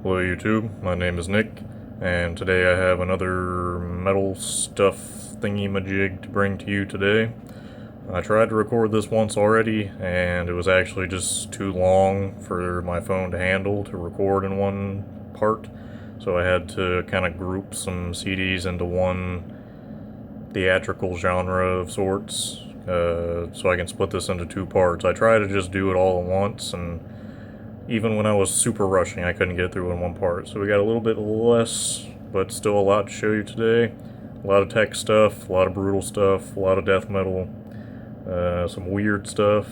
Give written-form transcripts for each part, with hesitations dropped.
Hello YouTube, my name is Nick, and today I have another metal stuff thingy-majig to bring to you today. I tried to record this once already, and it was actually just too long for my phone to handle to record in one part, so I had to kind of group some CDs into one theatrical genre of sorts, so I can split this into two parts. I tried to just do it all at once, and even when I was super rushing, I couldn't get through in one part. So we got a little bit less, but still a lot to show you today. A lot of tech stuff, a lot of brutal stuff, a lot of death metal, some weird stuff,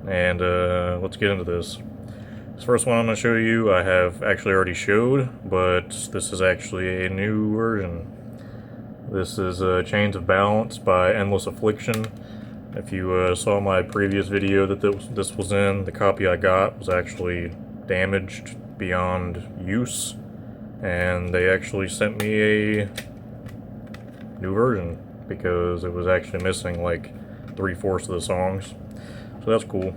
and let's get into this. This first one I'm going to show you, I have actually already showed, but this is actually a new version. This is Chains of Balance by Endless Affliction. If you saw my previous video that this was in, the copy I got was actually damaged beyond use, and they actually sent me a new version because it was actually missing like 3/4 of the songs, so that's cool.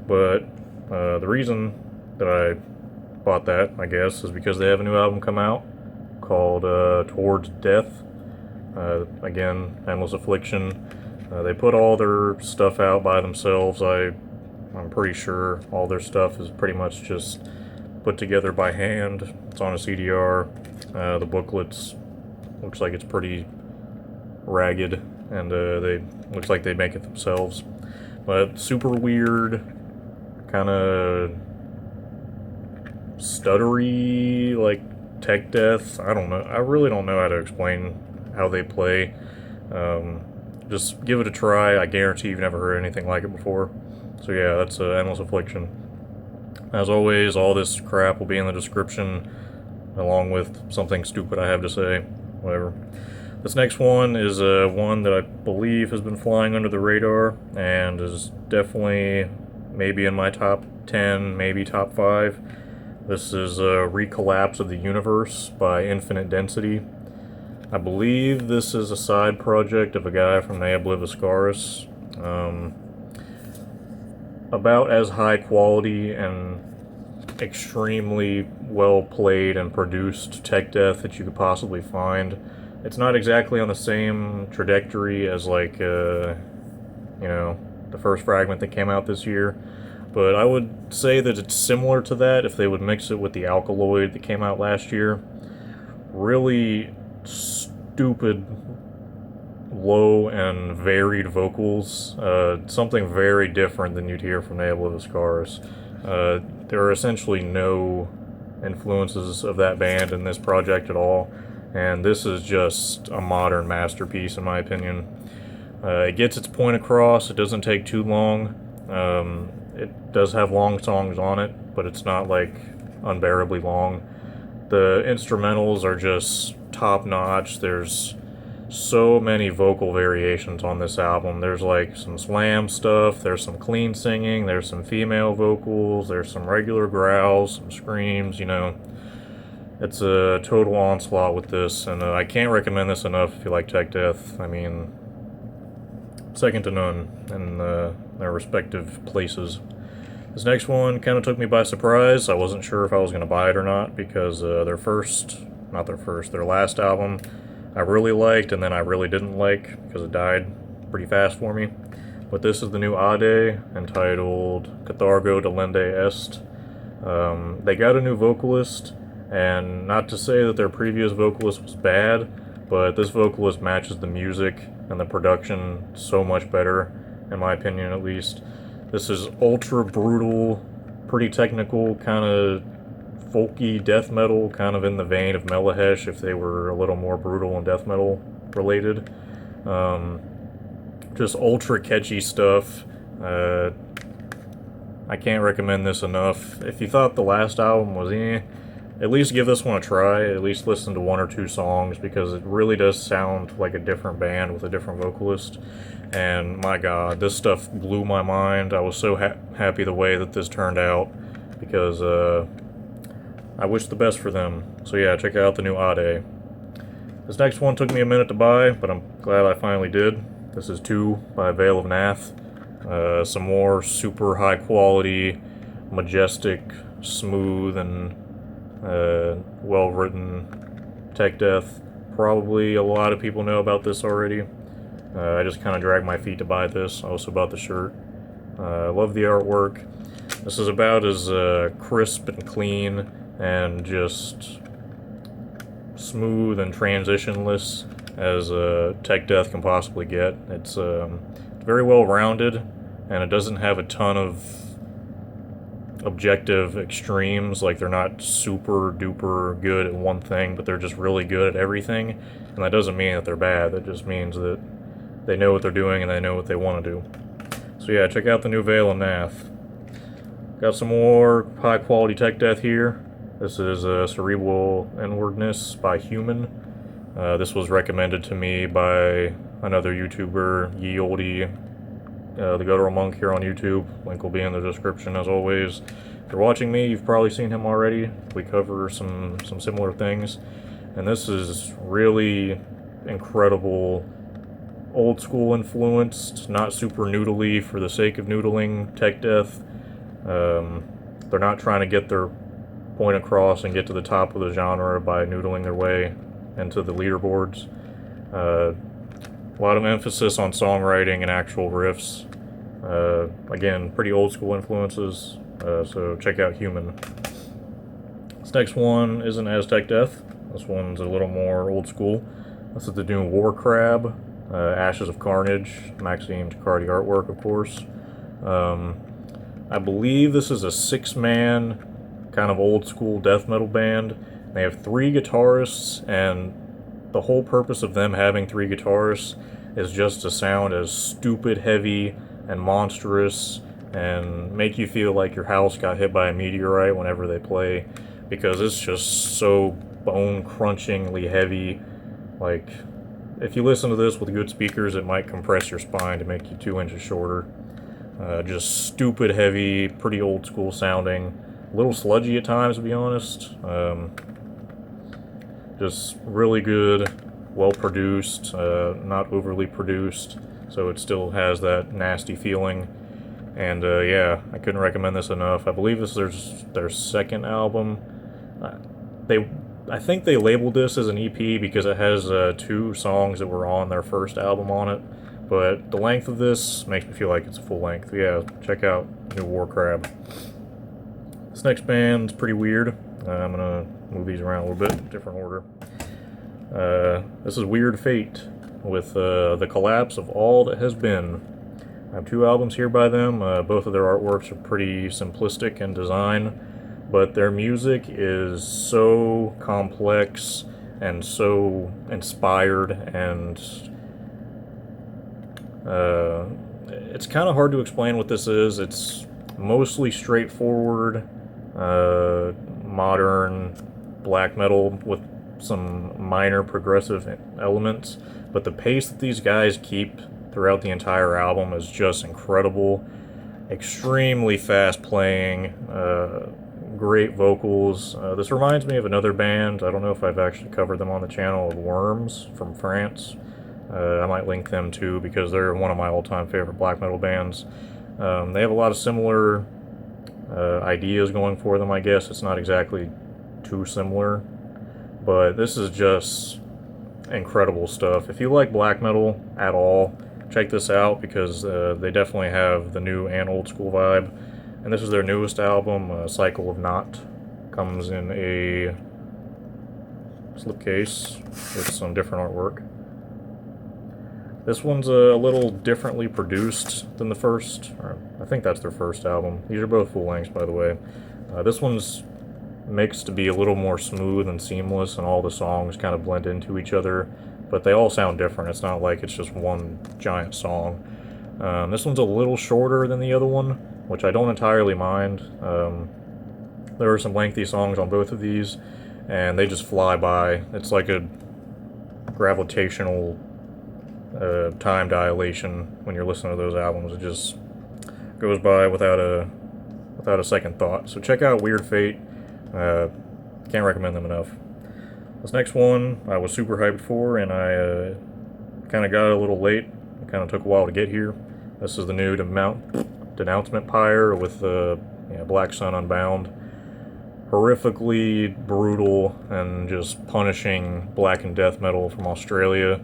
But the reason that I bought that, I guess, is because they have a new album come out called Towards Death. Again, Endless Affliction. They put all their stuff out by themselves. I'm pretty sure all their stuff is pretty much just put together by hand. It's on a CDR. The booklets looks like it's pretty ragged, and looks like they make it themselves. But super weird, kind of stuttery, like tech death. I don't know. I really don't know how to explain how they play. Just give it a try. I guarantee you've never heard anything like it before. So yeah, that's Endless Affliction. As always, all this crap will be in the description, along with something stupid I have to say. Whatever. This next one is one that I believe has been flying under the radar, and is definitely maybe in my top 10, maybe top 5. This is Recollapse of the Universe by Infinite Density. I believe this is a side project of a guy from Neobliviscaris. About as high quality and extremely well played and produced tech death that you could possibly find. It's not exactly on the same trajectory as like, the first fragment that came out this year, but I would say that it's similar to that if they would mix it with the Alkaloid that came out last year. Really stupid, low and varied vocals. Something very different than you'd hear from Neobliviscaris. There are essentially no influences of that band in this project at all, and this is just a modern masterpiece in my opinion. It gets its point across. It doesn't take too long. It does have long songs on it, but it's not like unbearably long. The instrumentals are just top-notch. There's so many vocal variations on this album. There's like some slam stuff, there's some clean singing, there's some female vocals, there's some regular growls, some screams, It's a total onslaught with this, and I can't recommend this enough if you like tech death. I mean, second to none in their respective places. This next one kind of took me by surprise. I wasn't sure if I was going to buy it or not, because their last album I really liked, and then I really didn't like, because it died pretty fast for me. But this is the new Aude, entitled Cathargo Delende Est. They got a new vocalist, and not to say that their previous vocalist was bad, but this vocalist matches the music and the production so much better, in my opinion at least. This is ultra brutal, pretty technical, kind of folky death metal, kind of in the vein of Melahesh if they were a little more brutal and death metal related. Just ultra catchy stuff. I can't recommend this enough. If you thought the last album was at least give this one a try. At least listen to 1 or 2 songs, because it really does sound like a different band with a different vocalist. And my god, this stuff blew my mind. I was so happy the way that this turned out, because I wish the best for them. So yeah, check out the new Aude. This next one took me a minute to buy, but I'm glad I finally did. This is 2 by Veil of Nath. Some more super high quality, majestic, smooth, and well-written tech death. Probably a lot of people know about this already. I just kind of dragged my feet to buy this. I also bought the shirt. I love the artwork. This is about as crisp and clean and just smooth and transitionless as tech death can possibly get. It's very well rounded, and it doesn't have a ton of objective extremes. Like, they're not super duper good at one thing, but they're just really good at everything. And that doesn't mean that they're bad. That just means that they know what they're doing and they know what they want to do. So yeah, check out the new Veil and Nath. Got some more high quality tech death here. This is Cerebral Inwardness by Human. This was recommended to me by another YouTuber, Aude, the Guttural Monk here on YouTube. Link will be in the description as always. If you're watching me, you've probably seen him already. We cover some similar things. And this is really incredible, old school influenced, not super noodly for the sake of noodling tech death. They're not trying to get their point across and get to the top of the genre by noodling their way into the leaderboards. A lot of emphasis on songwriting and actual riffs. Again, pretty old school influences, so check out Human. This next one isn't Aztec Death. This one's a little more old school. This is the new War Crab, Ashes of Carnage, Maxime Tacardi artwork, of course. I believe this is a 6-man kind of old school death metal band. They have 3 guitarists, and the whole purpose of them having 3 guitarists is just to sound as stupid heavy and monstrous and make you feel like your house got hit by a meteorite whenever they play, because it's just so bone-crunchingly heavy. Like, if you listen to this with good speakers, it might compress your spine to make you 2 inches shorter. Just stupid heavy, pretty old school sounding, a little sludgy at times, to be honest. Just really good, well produced, not overly produced, so it still has that nasty feeling. And yeah, I couldn't recommend this enough. I believe this is their second album. I think they labeled this as an EP because it has 2 songs that were on their first album on it. But the length of this makes me feel like it's a full length. Yeah, check out New War Crab. This next band's pretty weird. I'm gonna move these around a little bit, different order. This is Weird Fate with The Collapse of All That Has Been. I have 2 albums here by them. Both of their artworks are pretty simplistic in design, but their music is so complex and so inspired, and it's kind of hard to explain what this is. It's mostly straightforward, modern black metal with some minor progressive elements, but the pace that these guys keep throughout the entire album is just incredible. Extremely fast playing, great vocals. This reminds me of another band. I don't know if I've actually covered them on the channel, Worms from France. I might link them too because they're one of my all-time favorite black metal bands. They have a lot of similar ideas going for them, I guess. It's not exactly too similar, but this is just incredible stuff. If you like black metal at all, check this out because they definitely have the new and old school vibe. And this is their newest album, Cycle of Not. Comes in a slipcase with some different artwork. This one's a little differently produced than the first. Or I think that's their first album. These are both full lengths, by the way. This one's mixed to be a little more smooth and seamless, and all the songs kind of blend into each other, but they all sound different. It's not like it's just one giant song. This one's a little shorter than the other one, which I don't entirely mind. There are some lengthy songs on both of these, and they just fly by. It's like a gravitational time dilation when you're listening to those albums. It just goes by without a second thought. So check out Weird Fate. Can't recommend them enough. This next one I was super hyped for, and I kind of got a little late. It kind of took a while to get here. This is the new denouncement pyre with Black Sun Unbound. horrifically brutal and just punishing black and death metal from Australia.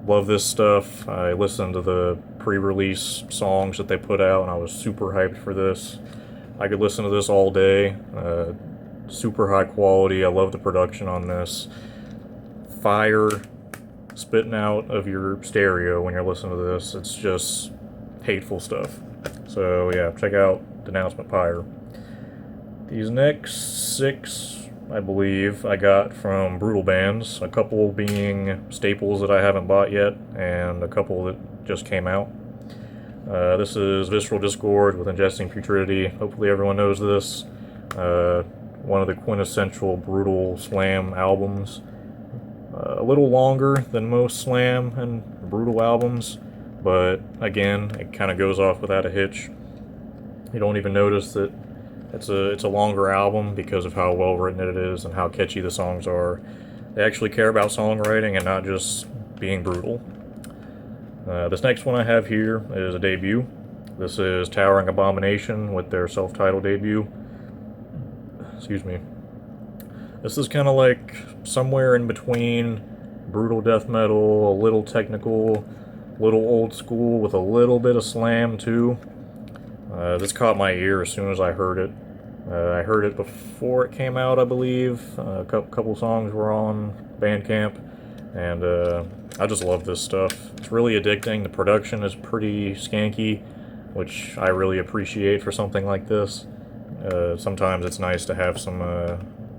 Love this stuff. I listened to the pre-release songs that they put out, and I was super hyped for this. I could listen to this all day. Super high quality. I love the production on this. Fire spitting out of your stereo when you're listening to this. It's just hateful stuff. So yeah, check out Denouncement Pyre. These next 6, I believe, I got from Brutal Bands, a couple being staples that I haven't bought yet, and a couple that just came out. This is Visceral Discord with Ingesting Putridity. Hopefully everyone knows this. One of the quintessential Brutal Slam albums. A little longer than most Slam and Brutal albums, but again, it kind of goes off without a hitch. You don't even notice that it's a longer album because of how well written it is and how catchy the songs are. They actually care about songwriting and not just being brutal. This next one I have here is a debut. This is Towering Abomination with their self-titled debut. Excuse me. This is kind of like somewhere in between brutal death metal, a little technical, little old school with a little bit of slam too. This caught my ear as soon as I heard it. I heard it before it came out, I believe. A couple songs were on Bandcamp, and I just love this stuff. It's really addicting. The production is pretty skanky, which I really appreciate for something like this. Sometimes it's nice to have some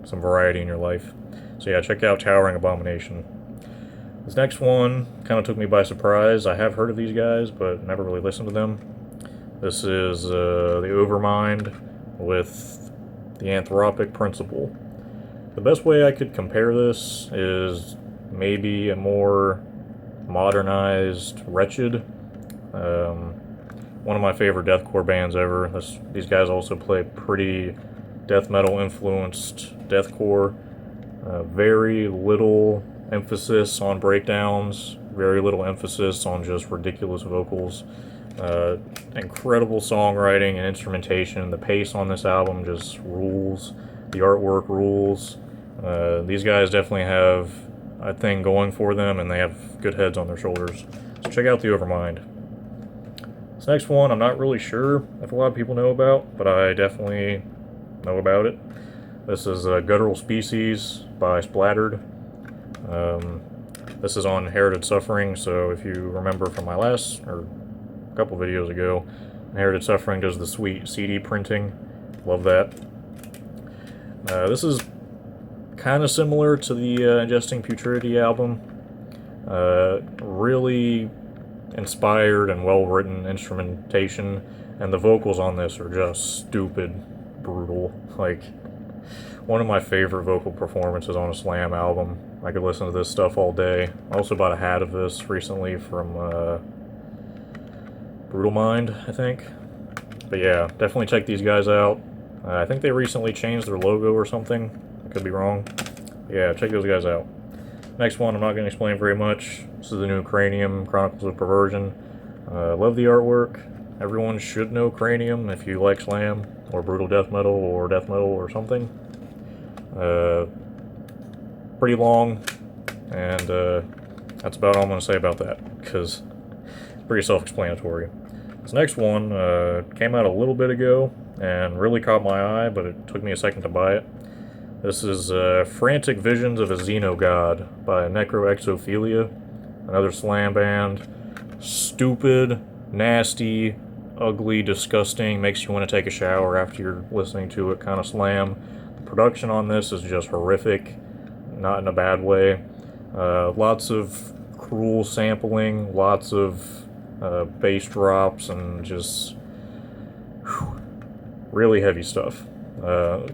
variety in your life. So yeah, check out Towering Abomination. This next one kind of took me by surprise. I have heard of these guys, but never really listened to them. This is the Overmind with the Anthropic Principle. The best way I could compare this is maybe a more modernized Wretched. One of my favorite deathcore bands ever. These guys also play pretty death metal influenced deathcore. Very little emphasis on breakdowns, very little emphasis on just ridiculous vocals. Incredible songwriting and instrumentation. The pace on this album just rules. The artwork rules. These guys definitely have a thing going for them, and they have good heads on their shoulders. So check out the Overmind. This next one, I'm not really sure if a lot of people know about, but I definitely know about it. This is Guttural Species by Splattered. This is on Inherited Suffering, so if you remember from my last, or a couple videos ago, Inherited Suffering does the sweet CD printing. Love that. This is kind of similar to the Ingesting Putridity album. Really inspired and well-written instrumentation, and the vocals on this are just stupid brutal. Like, one of my favorite vocal performances on a Slam album. I could listen to this stuff all day. I also bought a hat of this recently from Brutal Mind, I think. But yeah, definitely check these guys out. I think they recently changed their logo or something. I could be wrong. Yeah, check those guys out. Next one, I'm not going to explain very much. This is the new Cranium, Chronicles of Perversion. Love the artwork. Everyone should know Cranium if you like Slam, or brutal death metal, or something. Pretty long, and that's about all I'm going to say about that, because it's pretty self-explanatory. This next one came out a little bit ago, and really caught my eye, but it took me a second to buy it. This is Frantic Visions of a Xenogod by Necrophilia, another Slam band. Stupid, nasty, ugly, disgusting, makes you want to take a shower after you're listening to it kind of Slam. The production on this is just horrific, not in a bad way. Lots of cruel sampling, lots of bass drops, and just really heavy stuff.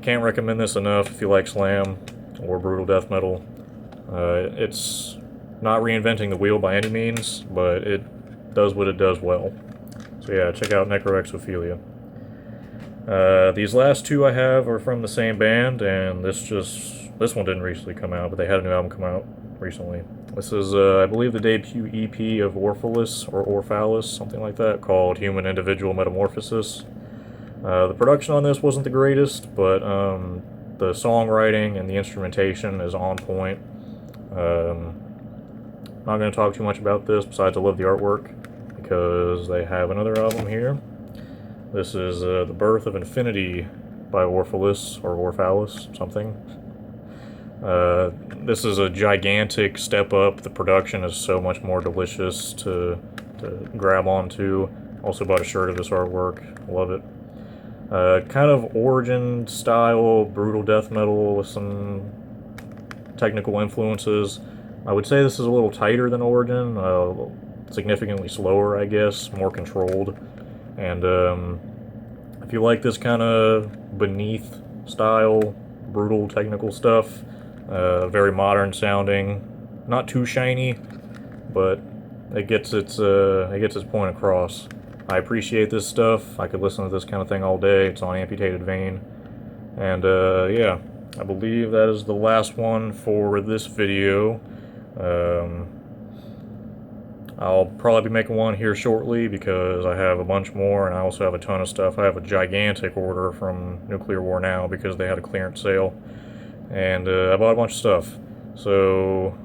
Can't recommend this enough if you like Slam or brutal death metal. It's not reinventing the wheel by any means, but it does what it does well. So yeah, check out Necrophilia. These last two I have are from the same band, and this one didn't recently come out, but they had a new album come out recently. This is, I believe, the debut EP of Orphallus, or Orphallus, something like that, called Human Individual Metamorphosis. The production on this wasn't the greatest, but The songwriting and the instrumentation is on point. Not going to talk too much about this, besides I love the artwork, because they have another album here. This is The Birth of Infinity by Orphallus, or Orphallus, something. This is a gigantic step up. The production is so much more delicious to grab onto. Also bought a shirt of this artwork. Love it. Kind of Origin style, brutal death metal with some technical influences. I would say this is a little tighter than Origin, significantly slower, I guess, more controlled. And if you like this kind of beneath style, brutal technical stuff, very modern sounding, not too shiny, but it gets its point across. I appreciate this stuff. I could listen to this kind of thing all day. It's on Amputated Vein. And yeah, I believe that is the last one for this video. I'll probably be making one here shortly because I have a bunch more, and I also have a ton of stuff. I have a gigantic order from Nuclear War Now because they had a clearance sale, and I bought a bunch of stuff. So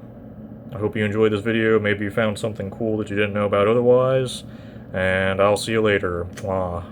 I hope you enjoyed this video. Maybe you found something cool that you didn't know about otherwise, and I'll see you later. Mwah.